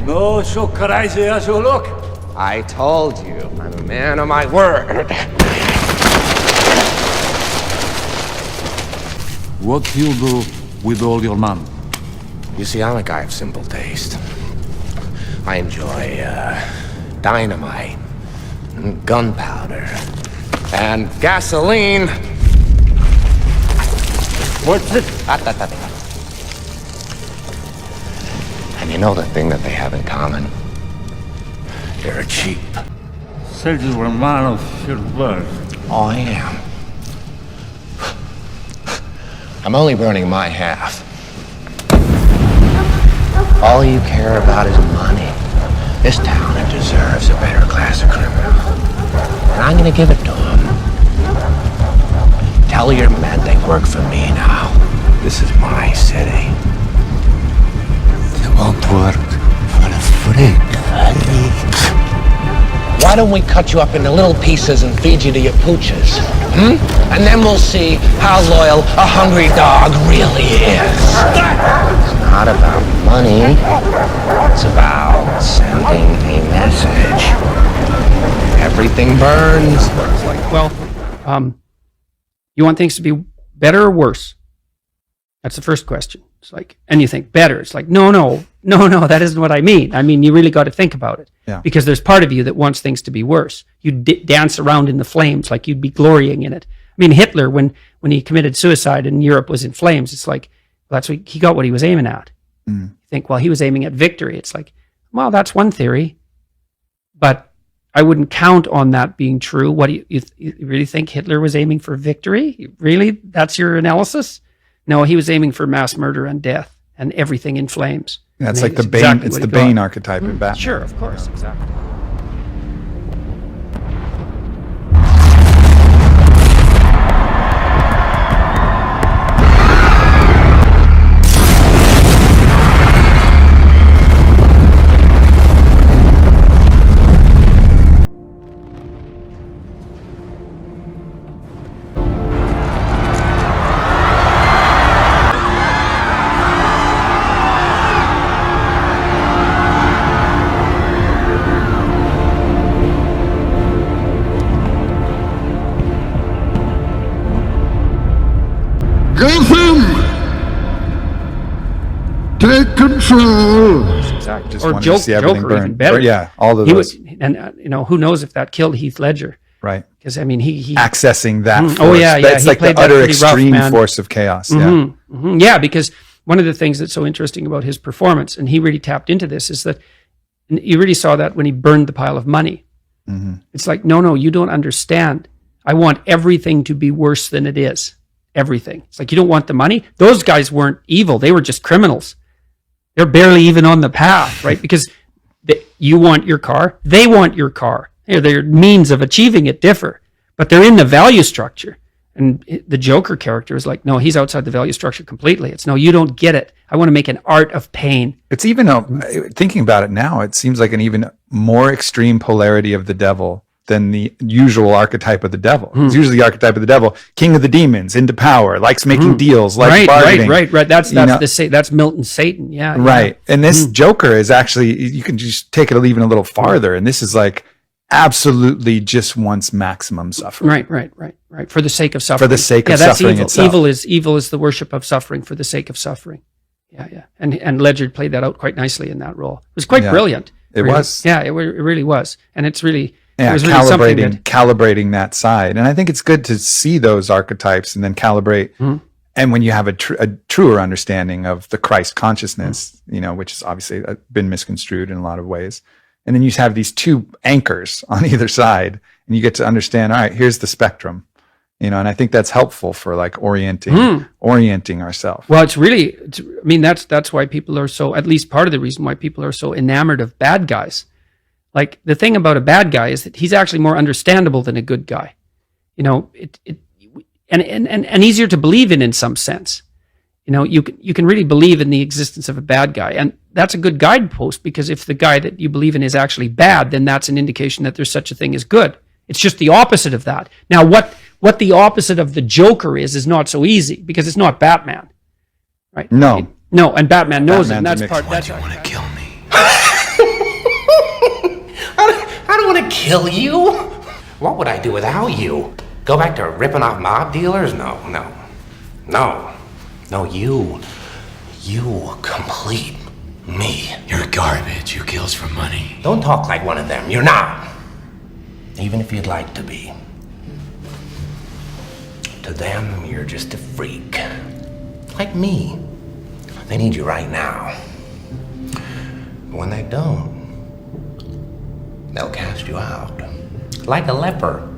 No so crazy as you look. I told you, I'm a man of my word. What do you do with all your money? You see, I'm a guy of simple taste. I enjoy, dynamite, and gunpowder, and gasoline. What's it? And you know the thing that they have in common? They're cheap. Said you were a man of your word. Oh, I am. I'm only burning my half. All you care about is money. This town deserves a better class of criminal. And I'm gonna give it to them. Tell your men they work for me now. This is my city. They won't work for a freak. Why don't we cut you up into little pieces and feed you to your pooches? And then we'll see how loyal a hungry dog really is. It's not about money. It's about sending a message. Everything burns. Well, you want things to be better or worse? That's the first question. It's like, and you think better. It's like, no, that isn't what I mean. I mean, you really got to think about it. Yeah. Because there's part of you that wants things to be worse. You'd dance around in the flames like you'd be glorying in it. I mean, Hitler, when he committed suicide and Europe was in flames, it's like, well, that's what he got what he was aiming at. You think, well, he was aiming at victory. It's like, well, that's one theory, but I wouldn't count on that being true. What do you really think Hitler was aiming for victory? Really? That's your analysis? No, he was aiming for mass murder and death and everything in flames. Yeah, it's like the Bane. Exactly It's what the he got. Bane archetype in Batman. Sure, of course, exactly. Gotham! Take control! Exactly. Just Or wanted to see everything Joker, even burn. better. Or, yeah, all of He those. was, and who knows if that killed Heath Ledger? Right. Because I mean, he Accessing that force. Oh, yeah, That's he like the played that utter pretty rough, extreme man. force of chaos. Yeah. Yeah, because one of the things that's so interesting about his performance, and he really tapped into this, is that you really saw that when he burned the pile of money. It's like, no, you don't understand. I want everything to be worse than it is. Everything. It's like, you don't want the money? Those guys weren't evil. They were just criminals. They're barely even on the path, right? Because you want your car. They want your car. Their means of achieving it differ, but they're in the value structure. And the Joker character is like, no, he's outside the value structure completely. It's no, you don't get it. I want to make an art of pain. It's even, thinking about it now, it seems like an even more extreme polarity of the devil than the usual archetype of the devil. It's usually the archetype of the devil, king of the demons, into power, likes making deals, likes bargaining. Right. That's Milton Satan. Yeah. Right. And this Joker is actually, you can just take it even a little farther. And this is like absolutely just wants maximum suffering. Right. For the sake of suffering. For the sake of that's suffering evil. itself. Evil is the worship of suffering for the sake of suffering. Yeah. And Ledger played that out quite nicely in that role. It was quite brilliant. It really. was. Yeah, it really was. And it's really, Yeah, it was really something calibrating that side. And I think it's good to see those archetypes and then calibrate. And when you have a truer understanding of the Christ consciousness, which has obviously been misconstrued in a lot of ways. And then you have these two anchors on either side and you get to understand, all right, here's the spectrum, and I think that's helpful for like orienting ourselves. Well, that's why people are so, at least part of the reason why people are so enamored of bad guys. Like, the thing about a bad guy is that he's actually more understandable than a good guy. And easier to believe in some sense. You can really believe in the existence of a bad guy. And that's a good guidepost, because if the guy that you believe in is actually bad, then that's an indication that there's such a thing as good. It's just the opposite of that. Now, what the opposite of the Joker is not so easy, because it's not Batman. Right? No. No, and Batman knows it. And Batman's that's a part. mixed That's You want to kill me? I don't want to kill you. What would I do without you? Go back to ripping off mob dealers? No. No, you complete me. You're garbage who kills for money. Don't talk like one of them. You're not. Even if you'd like to be. To them, you're just a freak. Like me. They need you right now. But when they don't, they'll cast you out. Like a leper.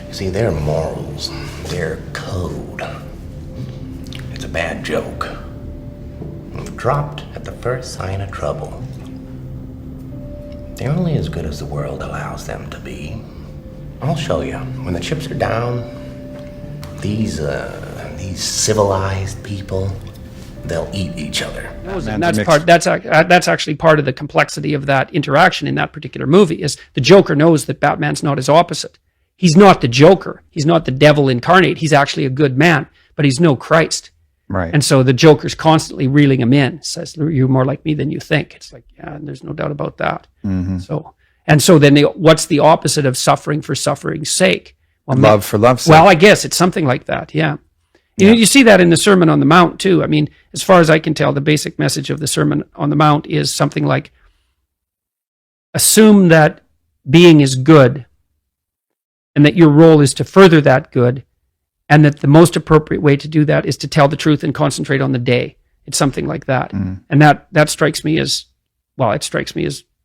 You see, their morals, their code. It's a bad joke. Dropped at the first sign of trouble. They're only as good as the world allows them to be. I'll show you. When the chips are down, these civilized people, they'll eat each other. And that's actually part of the complexity of that interaction in that particular movie is the Joker knows that Batman's not his opposite. He's not the Joker. He's not the devil incarnate. He's actually a good man, but he's no Christ. Right. And so the Joker's constantly reeling him in, says, you're more like me than you think. It's like, yeah, and there's no doubt about that. Mm-hmm. So then what's the opposite of suffering for suffering's sake? Well, love for love's sake. Well, I guess it's something like that, yeah. You see that in the Sermon on the Mount, too. I mean, as far as I can tell, the basic message of the Sermon on the Mount is something like, assume that being is good and that your role is to further that good, and that the most appropriate way to do that is to tell the truth and concentrate on the day. It's something like that. Mm. And that strikes me as,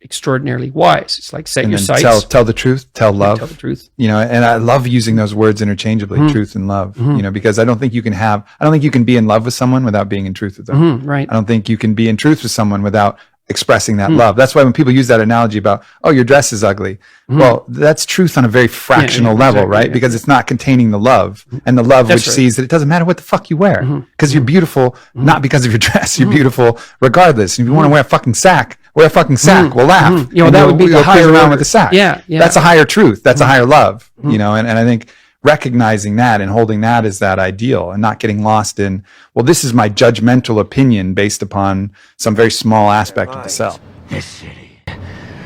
extraordinarily wise. It's like set your sights. Tell the truth, tell love. Tell the truth. And I love using those words interchangeably, truth and love, because I don't think you can be in love with someone without being in truth with them. Right. I don't think you can be in truth with someone without expressing that love. That's why when people use that analogy about, oh, your dress is ugly. Well, that's truth on a very fractional level, exactly, right? Yeah. Because it's not containing the love, and the love which sees that it doesn't matter what the fuck you wear, because you're beautiful, not because of your dress. You're beautiful regardless. And if you want to wear a fucking sack, wear a fucking sack. We'll laugh. That would be the higher around with the sack. Yeah. That's a higher truth. That's a higher love, and I think recognizing that and holding that as that ideal and not getting lost in, well, this is my judgmental opinion based upon some very small aspect of the self. This city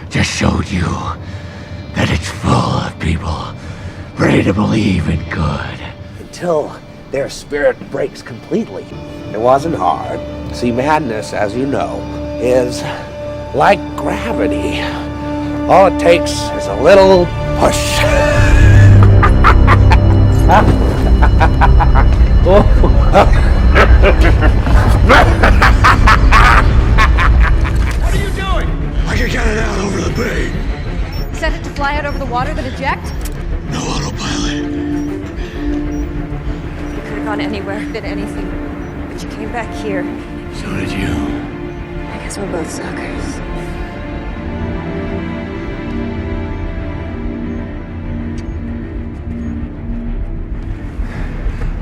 just showed you that it's full of people ready to believe in good. Until their spirit breaks completely. It wasn't hard. See, madness, as you know, is like gravity. All it takes is a little push. What are you doing? I can get it out over the bay. Set it to fly out over the water, then eject? No autopilot. You could have gone anywhere, been anything. But you came back here. So did you. I guess we're both suckers.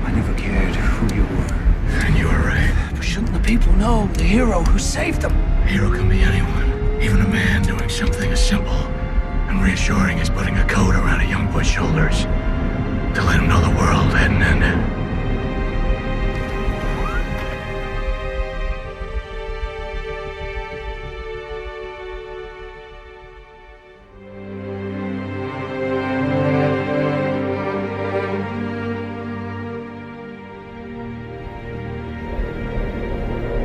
I never cared who you were. And you were right. But shouldn't the people know the hero who saved them? A hero can be anyone. Even a man doing something as simple and reassuring as putting a coat around a young boy's shoulders to let him know the world hadn't ended.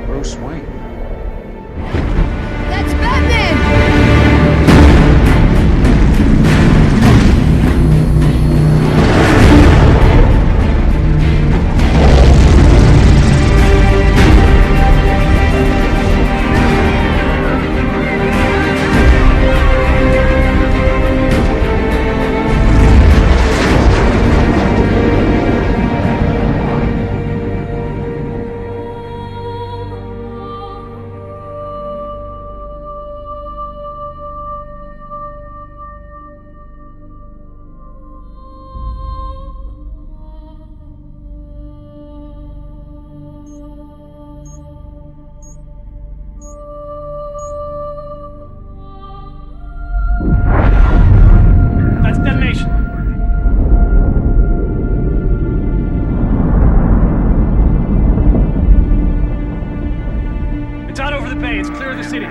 Bruce Wayne. That's Batman! That's detonation. It's out over the bay. It's clear of the city.